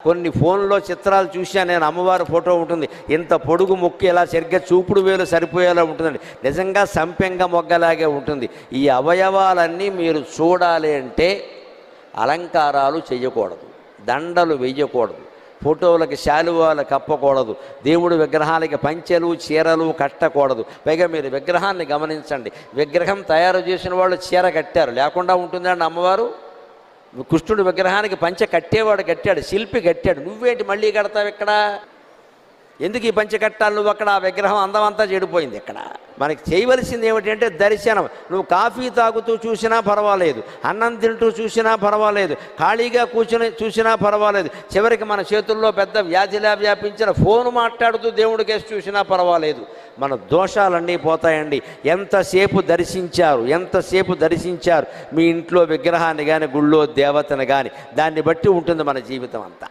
కొన్ని ఫోన్లో చిత్రాలు చూశాను నేను, అమ్మవారి ఫోటో ఉంటుంది, ఇంత పొడుగు ముక్కు ఇలా సరిగ్గా చూపుడు వేలు సరిపోయేలా ఉంటుందండి. నిజంగా సంపెంగ మొగ్గలాగే ఉంటుంది. ఈ అవయవాలన్నీ మీరు చూడాలి అంటే అలంకారాలు చేయకూడదు, దండలు వేయకూడదు, ఫోటోలకి శాలువాలు కప్పకూడదు, దేవుడి విగ్రహాలకి పంచెలు చీరలు కట్టకూడదు. పైగా మీరు విగ్రహాన్ని గమనించండి, విగ్రహం తయారు చేసిన వాళ్ళు చీర కట్టారు, లేకుండా ఉంటుందండి అమ్మవారు? కృష్ణుడి విగ్రహానికి పంచె కట్టేవాడు కట్టాడు, శిల్పి కట్టాడు, నువ్వేంటి మళ్ళీ కడతావు ఇక్కడ? ఎందుకు ఈ పంచె కట్టాలి నువ్వు అక్కడ? ఆ విగ్రహం అందమంతా చెడిపోయింది. ఇక్కడ మనకి చేయవలసింది ఏమిటంటే దర్శనం. నువ్వు కాఫీ తాగుతూ చూసినా పర్వాలేదు, అన్నం తింటూ చూసినా పర్వాలేదు, ఖాళీగా కూర్చొని చూసినా పర్వాలేదు, చివరికి మన చేతుల్లో పెద్ద వ్యాధిలా వ్యాపించిన ఫోను మాట్లాడుతూ దేవుడికేసి చూసినా పర్వాలేదు. మన దోషాలన్నీ పోతాయండి. ఎంతసేపు దర్శించారు మీ ఇంట్లో విగ్రహాన్ని కానీ గుళ్ళో దేవతను కానీ, దాన్ని బట్టి ఉంటుంది మన జీవితం అంతా.